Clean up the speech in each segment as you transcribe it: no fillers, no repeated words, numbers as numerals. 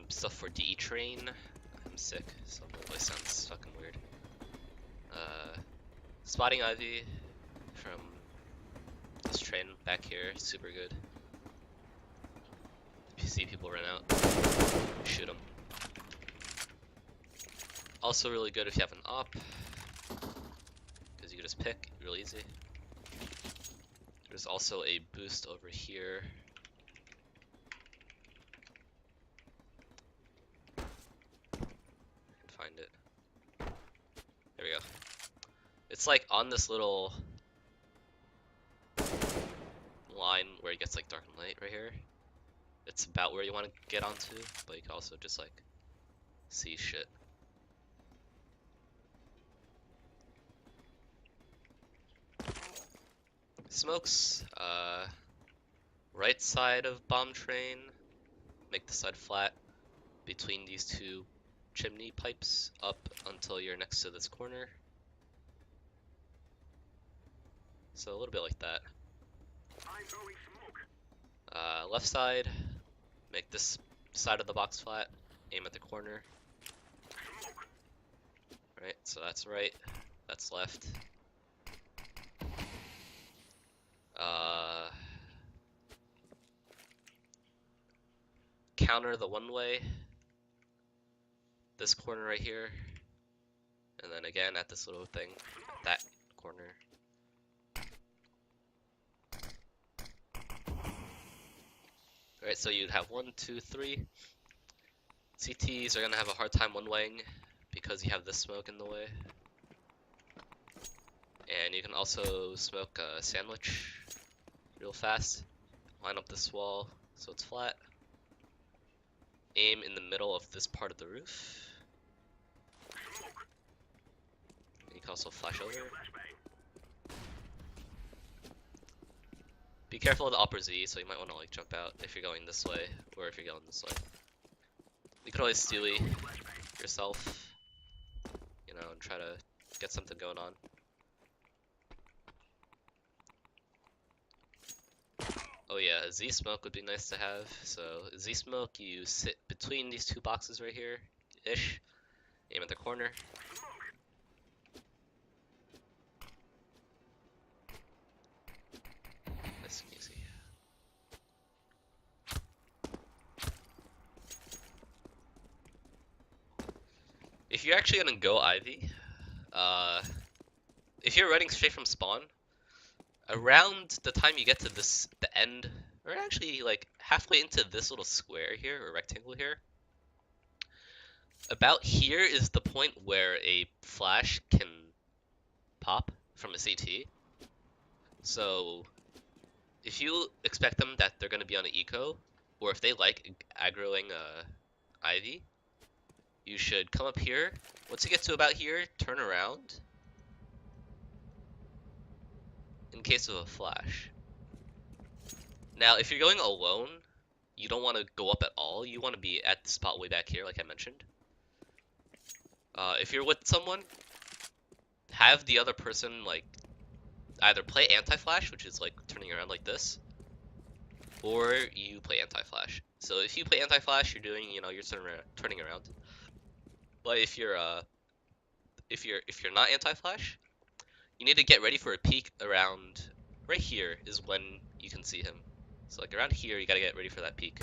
stuff for DE train. I'm sick, so my voice sounds fucking weird. Spotting Ivy from this train back here, super good. If you see people run out, shoot them. Also really good if you have an op, because you can just pick real easy. There's also a boost over here. I can find it. There we go. It's like on this little line where it gets like dark and light right here. It's about where you want to get onto, but you can also just like see shit. Smokes, right side of bomb train, make the side flat between these two chimney pipes up until you're next to this corner. So a little bit like that. Left side, make this side of the box flat, aim at the corner. Right, so that's right, that's left. Counter the one way, this corner right here, and then again at this little thing, that corner. Alright, so you'd have 1, 2, 3. CTs are gonna have a hard time one-waying because you have this smoke in the way. And you can also smoke a sandwich real fast. Line up this wall so it's flat. Aim in the middle of this part of the roof. You can also flash over. Be careful of the upper Z, so you might want to like jump out if you're going this way, or if you're going this way. You could always steely yourself, you know, and try to get something going on. Oh yeah, Z smoke would be nice to have. So Z smoke, you sit between these two boxes right here, ish. Aim at the corner. Nice and easy. If you're actually gonna go Ivy, if you're running straight from spawn, around the time you get to this, the end, or actually like halfway into this little square here, or rectangle here, about here is the point where a flash can pop from a CT. So if you expect them that they're going to be on an eco, or if they like aggroing Ivy, you should come up here. Once you get to about here, turn around in case of a flash. Now, if you're going alone, you don't want to go up at all. You want to be at the spot way back here, like I mentioned. If you're with someone, have the other person like either play anti-flash, which is like turning around like this, or you play anti-flash. So if you play anti-flash, you're doing, you know, you're turning around. But if you're not anti-flash, you need to get ready for a peek around right here is when you can see him. So like around here, you gotta get ready for that peek.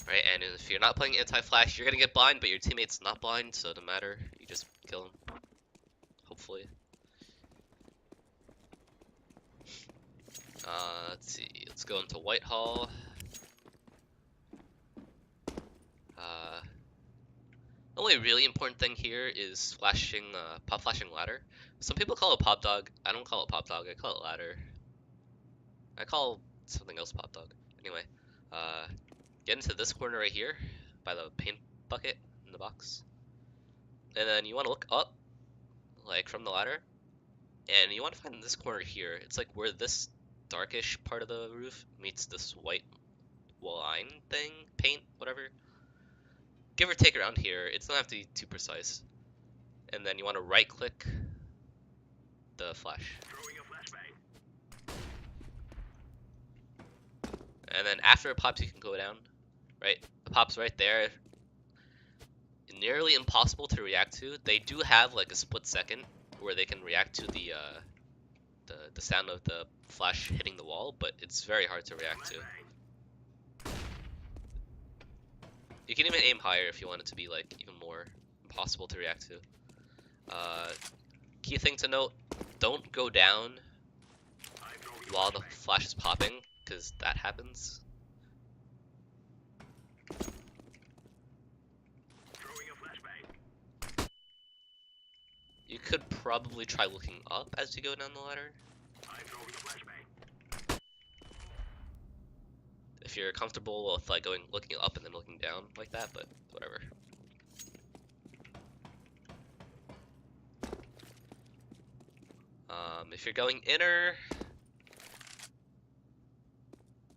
Right, and if you're not playing anti-flash, you're gonna get blind, but your teammate's not blind, so it doesn't matter. You just kill him. Hopefully. Let's see. Let's go into Whitehall. The only really important thing here is flashing, pop flashing ladder. Some people call it pop dog. I don't call it pop dog. I call it ladder. I call something else pop dog. Anyway, get into this corner right here by the paint bucket in the box, and then you want to look up, like from the ladder, and you want to find this corner here. It's like where this darkish part of the roof meets this white line thing, paint, whatever. Give or take around here. It doesn't have to be too precise. And then you want to right click the flash. And then after it pops, you can go down. Right? It pops right there. Nearly impossible to react to. They do have like a split second where they can react to the sound of the flash hitting the wall, but it's very hard to react to. You can even aim higher if you want it to be like even more impossible to react to. Key thing to note, don't go down while the flash is popping, because that happens. You could probably try looking up as you go down the ladder. If you're comfortable with like looking up and then looking down like that, but whatever. If you're going inner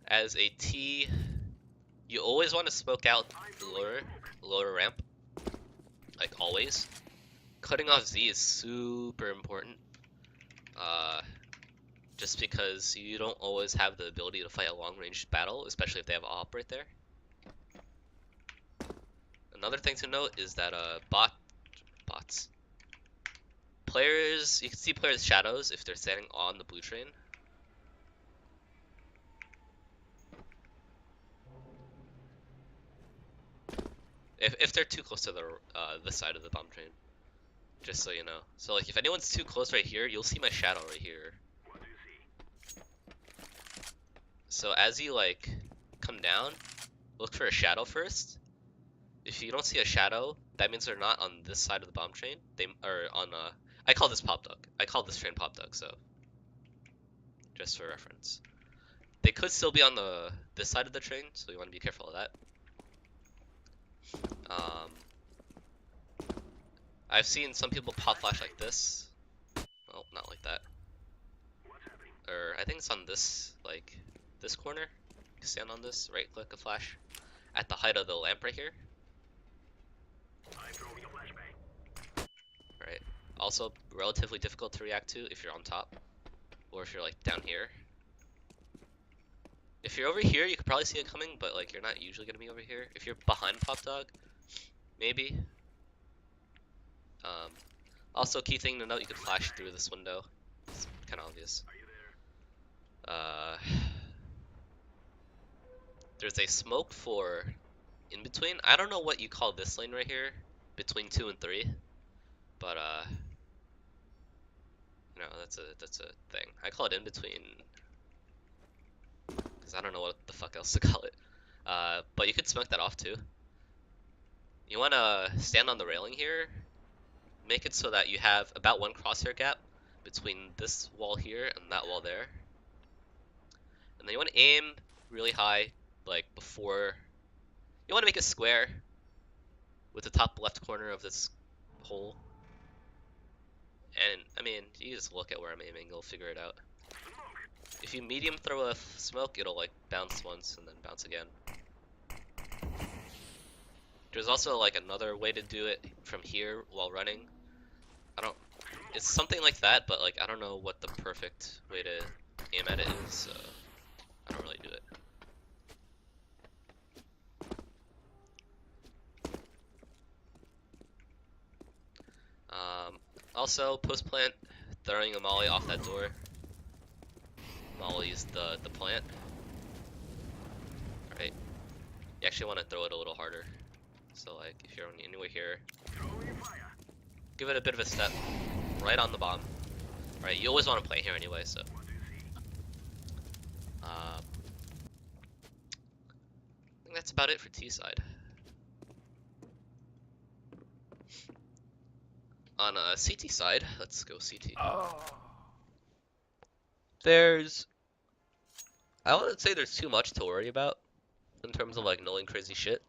as a T, you always want to smoke out the lower ramp, like always. Cutting off Z is super important, just because you don't always have the ability to fight a long-range battle, especially if they have op right there. Another thing to note is that bots. Players, you can see players' shadows if they're standing on the blue train. If they're too close to the this side of the bomb train, just so you know. So like if anyone's too close right here, you'll see my shadow right here. So as you like come down, look for a shadow first. If you don't see a shadow, that means they're not on this side of the bomb train. They are on I call this pop dog. I call this train pop dog, so just for reference. They could still be on this side of the train, so you want to be careful of that. I've seen some people pop flash like this. Well, not like that. Or I think it's on this, like, this corner. You can stand on this, right click a flash at the height of the lamp right here. Right. Also relatively difficult to react to if you're on top, or if you're like down here. If you're over here, you could probably see it coming, but like you're not usually gonna be over here. If you're behind pop dog, maybe. Also, key thing to note, you could flash through this window. It's kind of obvious. There's a smoke for in between. I don't know what you call this lane right here, between 2 and 3, but you know, that's a thing. I call it in between, because I don't know what the fuck else to call it. But you could smoke that off too. You want to stand on the railing here, make it so that you have about 1 crosshair gap between this wall here and that wall there. And then you want to aim really high, like before. You want to make a square with the top left corner of this hole. And I mean, you just look at where I'm aiming, you'll figure it out. If you medium throw a smoke, it'll like bounce once and then bounce again. There's also like another way to do it from here while running. It's something like that, but like I don't know what the perfect way to aim at it is, so I don't really do it. Also, post plant, throwing a molly off that door. Molly's the plant. Right. You actually want to throw it a little harder. So like if you're anywhere here, give it a bit of a step right on the bomb. Right, you always want to play here anyway, so. I think that's about it for T side. On CT side, let's go CT. I wouldn't say there's too much to worry about in terms of like knowing crazy shit.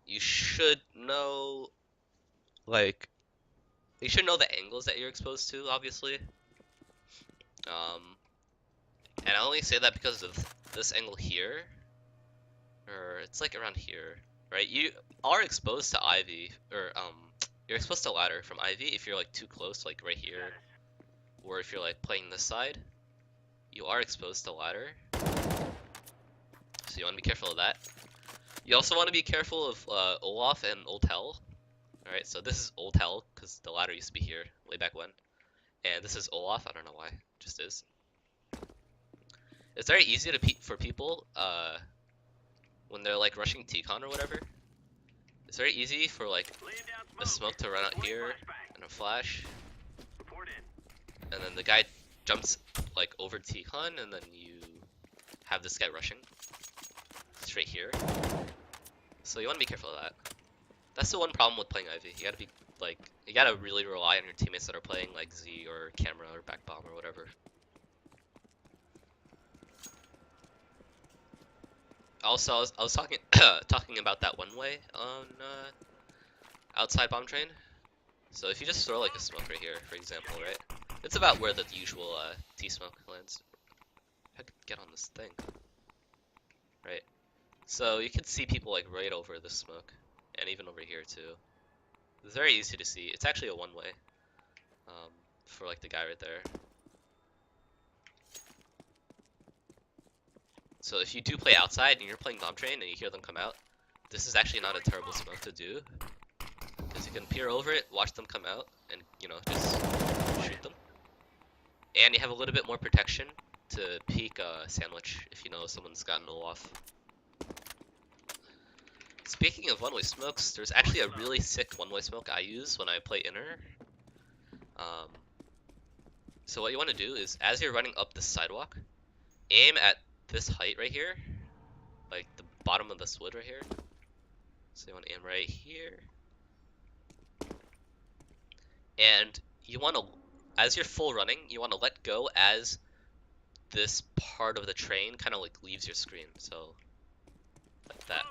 You should know, like, you should know the angles that you're exposed to, obviously. And I only say that because of this angle here, or it's like around here, right? You are exposed to Ivy, or you're exposed to ladder from Ivy if you're like too close, like right here, or if you're like playing this side, you are exposed to ladder. So you want to be careful of that. You also want to be careful of Olaf and Old Hell. Alright, so this is Old Hell, because the ladder used to be here way back when. And this is Olaf, I don't know why, it just is. It's very easy for people, when they're like rushing T-Con or whatever. It's very easy for like a smoke to run out here, and a flash. And then the guy jumps like over T-Con, and then you have this guy rushing straight here. So you want to be careful of that. That's the one problem with playing Ivy. You gotta be like, you gotta really rely on your teammates that are playing like Z or Camera or Back Bomb or whatever. Also, I was talking talking about that one way on outside bomb train. So if you just throw like a smoke right here, for example, right? It's about where the usual T smoke lands. If I could get on this thing, right? So you can see people like right over the smoke, and even over here too. It's very easy to see. It's actually a one-way for like the guy right there. So if you do play outside and you're playing bomb train and you hear them come out, this is actually not a terrible smoke to do, because you can peer over it, watch them come out, and you know, just shoot them. And you have a little bit more protection to peek sandwich if you know someone's gotten a off. Speaking of one-way smokes, there's actually a really sick one-way smoke I use when I play inner. So what you want to do is, as you're running up the sidewalk, aim at this height right here, like the bottom of this wood right here. So you want to aim right here, and you want to, as you're full running, you want to let go as this part of the train kind of like leaves your screen. So like that.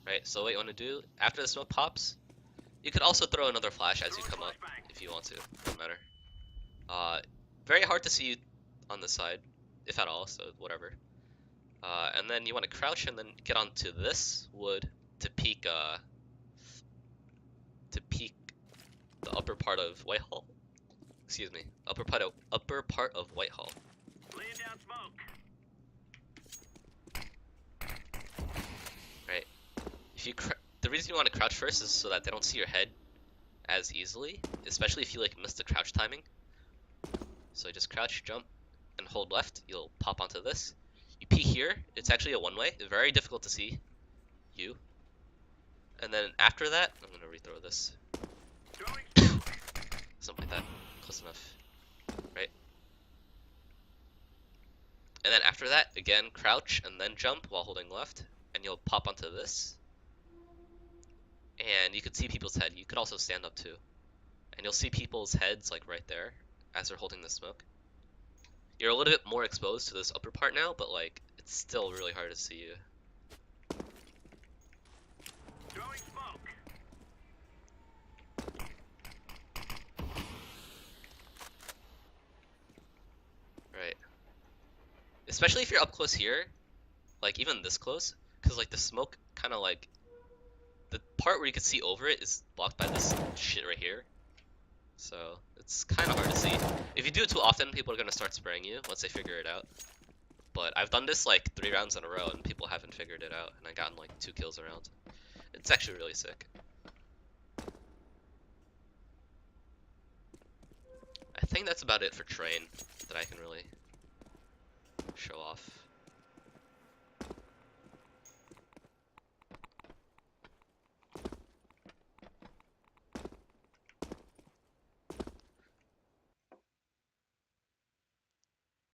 Right, so what you want to do, after the smoke pops, you could also throw another flash as you come up, if you want to, doesn't matter. Very hard to see you on the side, if at all, so whatever. And then you want to crouch and then get onto this wood to peek the upper part of Whitehall. Excuse me, upper part of Whitehall. Laying down smoke. Right. If you the reason you want to crouch first is so that they don't see your head as easily, especially if you like miss the crouch timing. So just crouch, jump, and hold left. You'll pop onto this. You peek here. It's actually a one-way. Very difficult to see you. And then after that, I'm gonna rethrow this. Something like that. Close enough. Right? And then after that, again, crouch and then jump while holding left. And you'll pop onto this. And you could see people's head. You could also stand up too. And you'll see people's heads like right there as they're holding the smoke. You're a little bit more exposed to this upper part now, but like it's still really hard to see you. Throwing smoke. Right. Especially if you're up close here, like even this close, because like the smoke kind of like, the part where you can see over it is blocked by this shit right here. So it's kind of hard to see. If you do it too often, people are going to start spraying you once they figure it out. But I've done this like 3 rounds in a row and people haven't figured it out, and I gotten like 2 kills a round. It's actually really sick. I think that's about it for train that I can really show off.